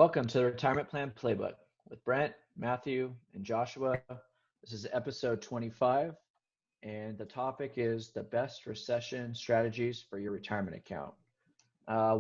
Welcome to the Retirement Plan Playbook with Brent, Matthew, and Joshua. This is episode 25, and the topic is the best recession strategies for your retirement account,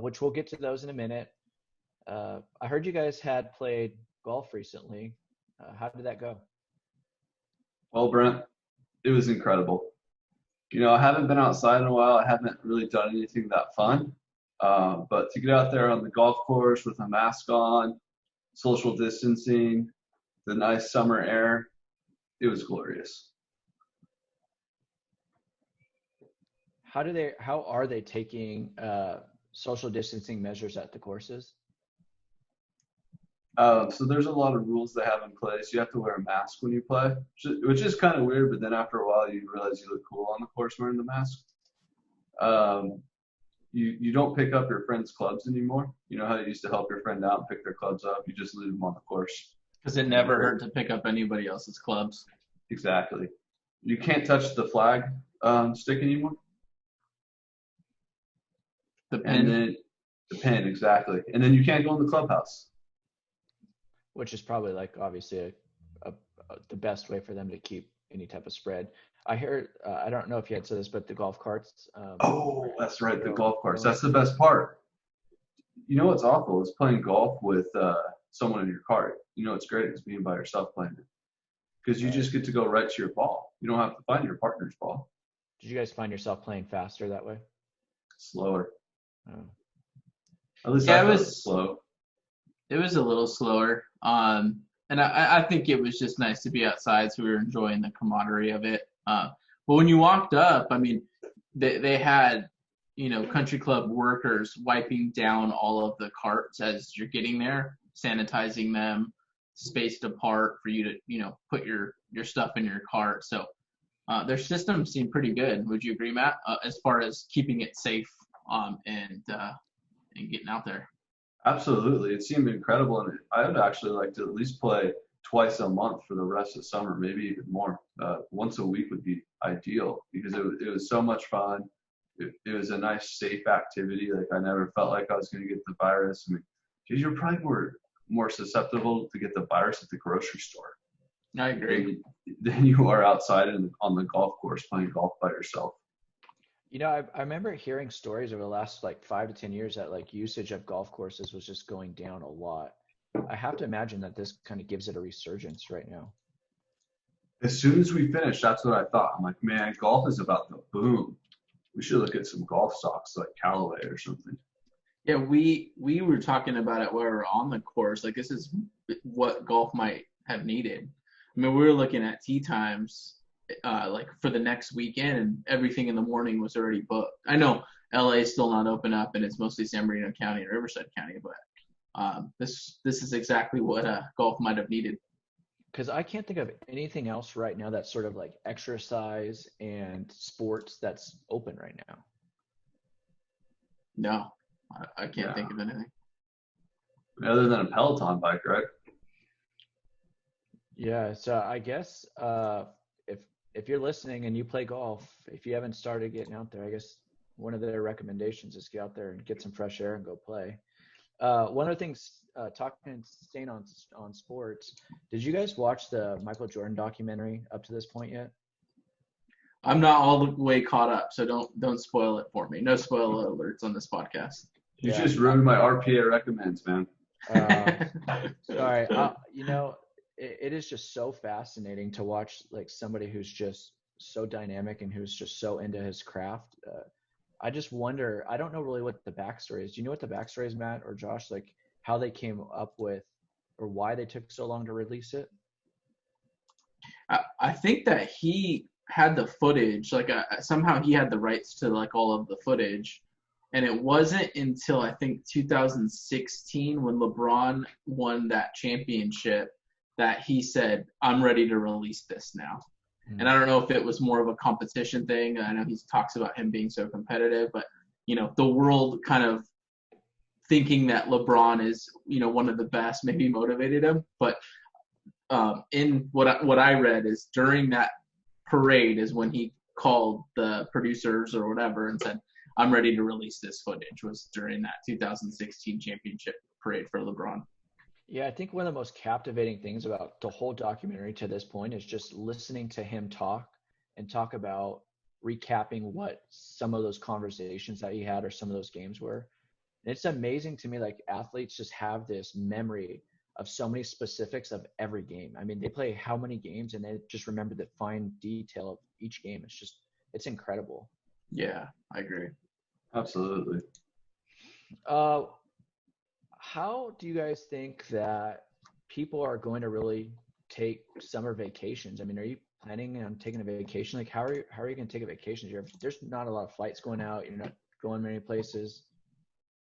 which we'll get to those in a minute. I heard you guys had played golf recently. How did that go? Well, Brent, it was incredible. I haven't been outside in a while. I haven't really done anything that fun. But to get out there on the golf course with a mask on, social distancing, the nice summer air, it was glorious. How are they taking social distancing measures at the courses? So there's a lot of rules they have in place. You have to wear a mask when you play, which is kind of weird, but then after a while you realize you look cool on the course wearing the mask. You don't pick up your friend's clubs anymore. You know how you used to help your friend out and pick their clubs up? You just leave them on the course. Because it never hurt to pick up anybody else's clubs. Exactly. You can't touch the flag stick anymore. The pin? And then the pin, exactly. And then you can't go in the clubhouse. Which is probably obviously the best way for them to keep any type of spread. I heard, I don't know if you had said this, but the golf carts. That's right, the golf carts. That's the best part. You know what's awful is playing golf with someone in your cart. You know what's great is being by yourself playing it. Because you just get to go right to your ball. You don't have to find your partner's ball. Did you guys find yourself playing faster that way? Slower. Oh. At least Yeah, I it thought was it was slow. It was a little slower. And I think it was just nice to be outside, so we were enjoying the camaraderie of it. But when you walked up, I mean, they had, country club workers wiping down all of the carts as you're getting there, sanitizing them, spaced apart for you to, put your stuff in your cart. So their system seemed pretty good. Would you agree, Matt, as far as keeping it safe and getting out there? Absolutely. It seemed incredible. And I would actually like to at least play twice a month for the rest of summer, maybe even more. Once a week would be ideal because it was so much fun. It was a nice, safe activity. I never felt like I was going to get the virus. I mean, geez, you're probably more susceptible to get the virus at the grocery store. I agree. Than you are outside on the golf course playing golf by yourself. I remember hearing stories over the last 5 to 10 years that usage of golf courses was just going down a lot. I have to imagine that this kind of gives it a resurgence right now. As soon as we finished, that's what I thought. I'm like, man, golf is about to boom. We should look at some golf stocks like Callaway or something. Yeah, we were talking about it while we were on the course. This is what golf might have needed. I mean, we were looking at tee times for the next weekend, and everything in the morning was already booked. I know LA is still not open up, and it's mostly San Bernardino County and Riverside County, but this is exactly what golf might have needed. Because I can't think of anything else right now that's sort of exercise and sports that's open right now. No, I can't think of anything. Other than a Peloton bike, right? Yeah, so I guess if you're listening and you play golf, if you haven't started getting out there, I guess one of their recommendations is get out there and get some fresh air and go play. One of the things, staying on sports, did you guys watch the Michael Jordan documentary up to this point yet? I'm not all the way caught up, so don't spoil it for me. No spoiler alerts on this podcast. You just ruined my RPA recommends, man. Sorry. It is just so fascinating to watch somebody who's just so dynamic and who's just so into his craft. I just wonder, I don't know really what the backstory is. Do you know what the backstory is, Matt or Josh? How they came up with or why they took so long to release it? I think that he had the footage, somehow he had the rights to all of the footage. And it wasn't until I think 2016 when LeBron won that championship that he said, I'm ready to release this now. And I don't know if it was more of a competition thing. I know he talks about him being so competitive, but, the world kind of thinking that LeBron is, one of the best maybe motivated him. But in what I read is during that parade is when he called the producers or whatever and said, I'm ready to release this footage, was during that 2016 championship parade for LeBron. Yeah, I think one of the most captivating things about the whole documentary to this point is just listening to him talk and talk about recapping what some of those conversations that he had or some of those games were. And it's amazing to me, like athletes just have this memory of so many specifics of every game. I mean, they play how many games and they just remember the fine detail of each game. It's incredible. Yeah, I agree. Absolutely. Uh, how do you guys think that people are going to really take summer vacations? I mean, are you planning on taking a vacation? Like, how are you going to take a vacation? There's not a lot of flights going out. You're not going many places.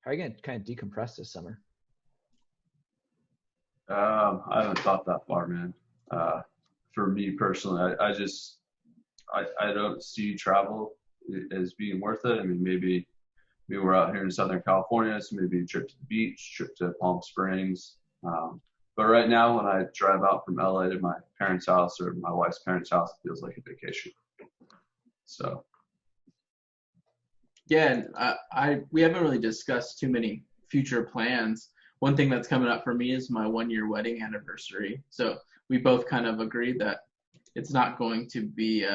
How are you going to kind of decompress this summer? I haven't thought that far, man. For me personally, I don't see travel as being worth it. I mean, maybe we're out here in Southern California, so maybe a trip to the beach, trip to Palm Springs. But right now, when I drive out from LA to my parents' house or my wife's parents' house, it feels like a vacation. So, Yeah, and we haven't really discussed too many future plans. One thing that's coming up for me is my 1 year wedding anniversary. So we both kind of agreed that it's not going to be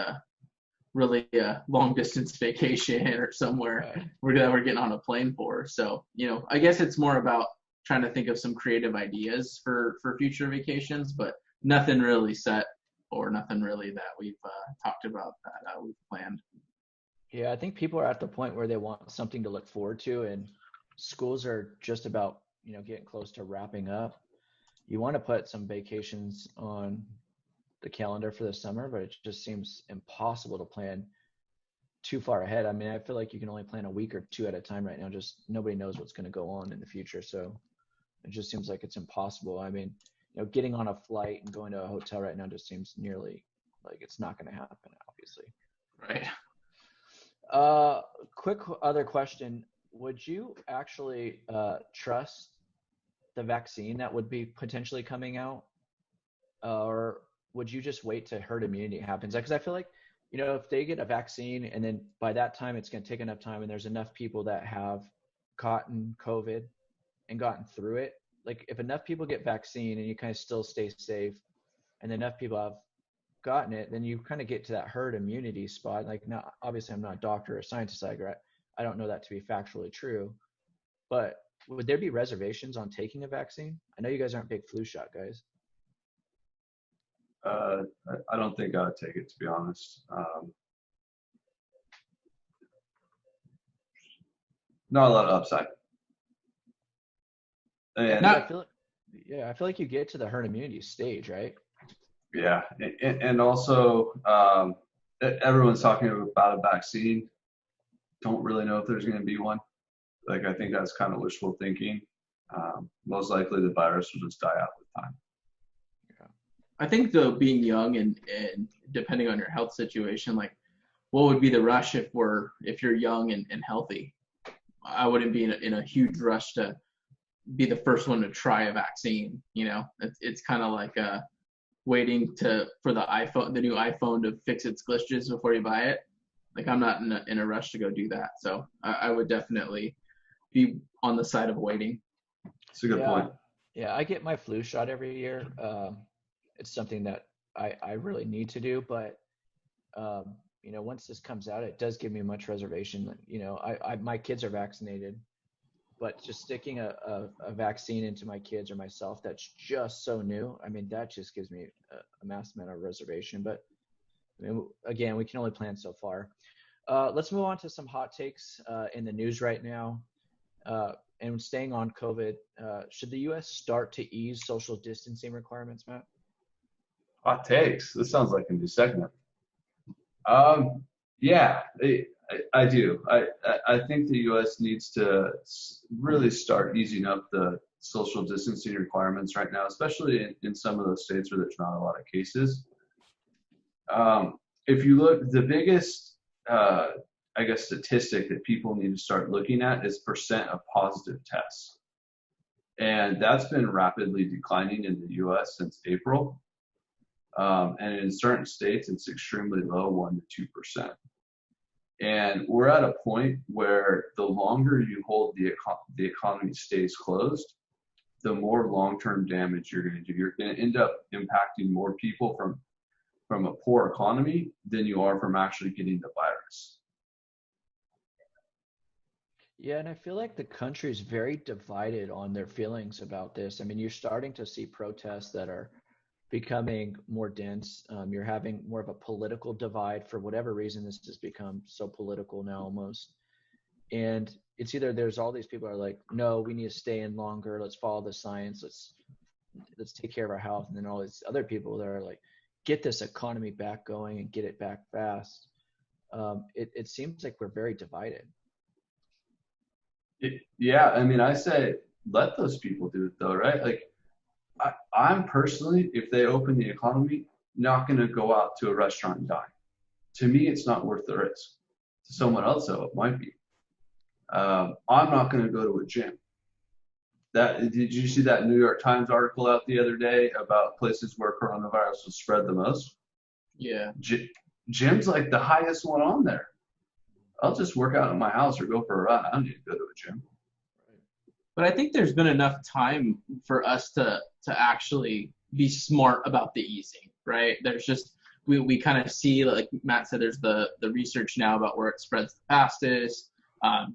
really a long distance vacation or somewhere Right. we're getting on a plane for. So, I guess it's more about trying to think of some creative ideas for future vacations, but nothing really set or nothing really that we've talked about that we've planned. Yeah, I think people are at the point where they want something to look forward to, and schools are just about, getting close to wrapping up. You want to put some vacations on the calendar for the summer, but it just seems impossible to plan too far ahead. I mean, I feel like you can only plan a week or two at a time right now. Just nobody knows what's going to go on in the future. So it just seems like it's impossible. I mean, getting on a flight and going to a hotel right now just seems nearly like it's not going to happen, obviously. Right. Quick other question. Would you actually trust the vaccine that would be potentially coming out? Or would you just wait till herd immunity happens? Because I feel like, if they get a vaccine and then by that time it's going to take enough time and there's enough people that have gotten COVID and gotten through it, like if enough people get vaccine and you kind of still stay safe and enough people have gotten it, then you kind of get to that herd immunity spot. Like, now, obviously, I'm not a doctor or a scientist. I don't know that to be factually true, but would there be reservations on taking a vaccine? I know you guys aren't big flu shot guys. I don't think I would take it, to be honest. Not a lot of upside. And I feel like, yeah, I feel like you get to the herd immunity stage, right? yeah, and also everyone's talking about a vaccine. Don't really know if there's going to be one. Like, I think that's kind of wishful thinking. Most likely the virus will just die out with time. I think though, being young and depending on your health situation, like what would be the rush if you're young and healthy? I wouldn't be in a huge rush to be the first one to try a vaccine. It's kind of like waiting for the new iPhone to fix its glitches before you buy it. Like, I'm not in a rush to go do that. So I would definitely be on the side of waiting. That's a good point. Yeah, I get my flu shot every year. It's something that I really need to do, but once this comes out, it does give me much reservation. My kids are vaccinated, but just sticking a vaccine into my kids or myself that's just so new, I mean, that just gives me a massive amount of reservation. But I mean, again, we can only plan so far. Let's move on to some hot takes in the news right now. And staying on COVID, should the U.S. start to ease social distancing requirements, Matt? Hot takes. This sounds like a new segment. Yeah, I do. I think the U.S. needs to really start easing up the social distancing requirements right now, especially in some of those states where there's not a lot of cases. If you look, the biggest, I guess, statistic that people need to start looking at is percent of positive tests. And that's been rapidly declining in the U.S. since April. And in certain states, it's extremely low, 1% to 2%. And we're at a point where the longer you hold the economy stays closed, the more long-term damage you're going to do. You're going to end up impacting more people from a poor economy than you are from actually getting the virus. Yeah, and I feel like the country is very divided on their feelings about this. I mean, you're starting to see protests that are becoming more dense. You're having more of a political divide for whatever reason. This has become so political now almost. And it's either there's all these people are like, no, we need to stay in longer. Let's follow the science. Let's take care of our health. And then all these other people that are like, get this economy back going and get it back fast. It seems like we're very divided. Yeah, I mean, I say let those people do it though, right? Like, I'm personally, if they open the economy, not going to go out to a restaurant and dine. To me, it's not worth the risk. To someone else, though, it might be. I'm not going to go to a gym. Did you see that New York Times article out the other day about places where coronavirus was spread the most? Yeah. Gym's like the highest one on there. I'll just work out in my house or go for a run. I don't need to go to a gym. But I think there's been enough time for us to actually be smart about the easing, right? There's just we kind of see, like Matt said, there's the research now about where it spreads the fastest.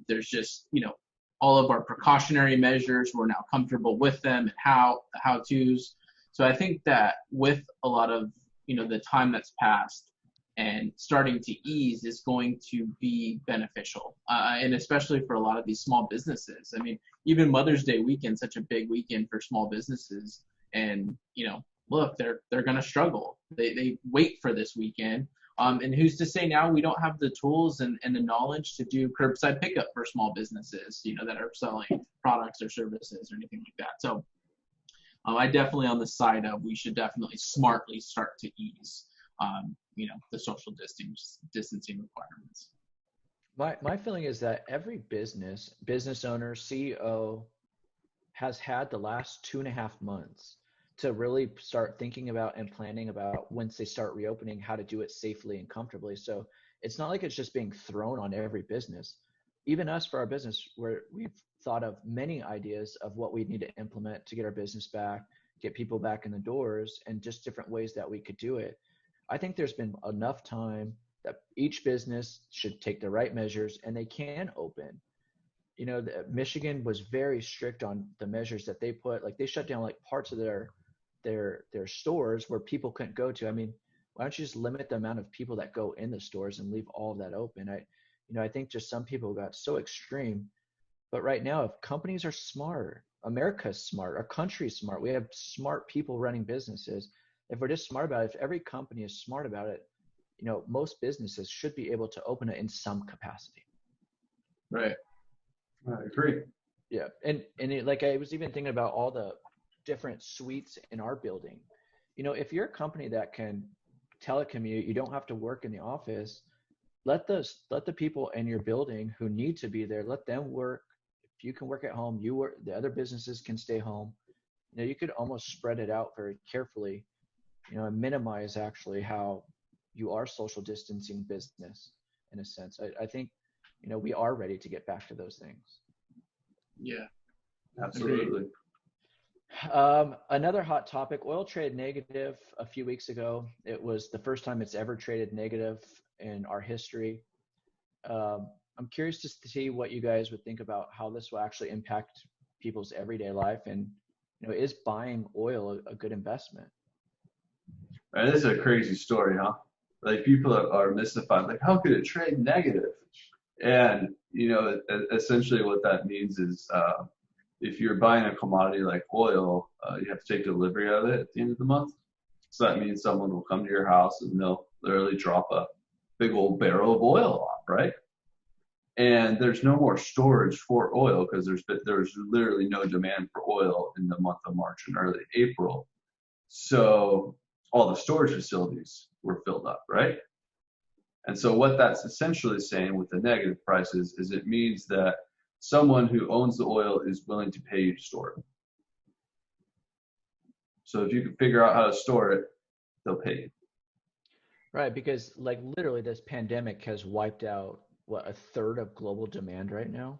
There's just, all of our precautionary measures, we're now comfortable with them and how-tos. So I think that with a lot of, the time that's passed and starting to ease is going to be beneficial. And especially for a lot of these small businesses. I mean, even Mother's Day weekend, such a big weekend for small businesses. And, look, they're going to struggle. They wait for this weekend. And who's to say now we don't have the tools and the knowledge to do curbside pickup for small businesses, that are selling products or services or anything like that. So I definitely on the side of we should definitely smartly start to ease, the social distancing requirements. My feeling is that every business owner, CEO has had the last 2.5 months to really start thinking about and planning about once they start reopening, how to do it safely and comfortably. So it's not like it's just being thrown on every business. Even us for our business, where we've thought of many ideas of what we need to implement to get our business back, get people back in the doors, and just different ways that we could do it. I think there's been enough time that each business should take the right measures and they can open. Michigan was very strict on the measures that they put. Like they shut down like parts of their stores where people couldn't go to. I mean, why don't you just limit the amount of people that go in the stores and leave all of that open? I think just some people got so extreme. But right now, if companies are smart, America's smart, our country's smart, we have smart people running businesses. If we're just smart about it, if every company is smart about it, most businesses should be able to open it in some capacity. Right. I agree. Yeah. And like I was even thinking about all the different suites in our building. If you're a company that can telecommute, you don't have to work in the office, let the people in your building who need to be there, let them work. If you can work at home, the other businesses can stay home. You could almost spread it out very carefully, and minimize actually how you are social distancing business in a sense. I think, we are ready to get back to those things. Yeah, absolutely. Another hot topic, oil traded negative a few weeks ago. It was the first time it's ever traded negative in our history. I'm curious to see what you guys would think about how this will actually impact people's everyday life, and is buying oil a good investment? Man, this is a crazy story, huh? Like people are mystified. Like, how could it trade negative? And essentially what that means is if you're buying a commodity like oil, you have to take delivery of it at the end of the month. So that means someone will come to your house and they'll literally drop a big old barrel of oil off, right? And there's no more storage for oil because there's literally no demand for oil in the month of March and early April. So all the storage facilities were filled up, right? And so what that's essentially saying with the negative prices is it means that someone who owns the oil is willing to pay you to store it. So if you can figure out how to store it, they'll pay you. Right, because like literally this pandemic has wiped out a third of global demand right now.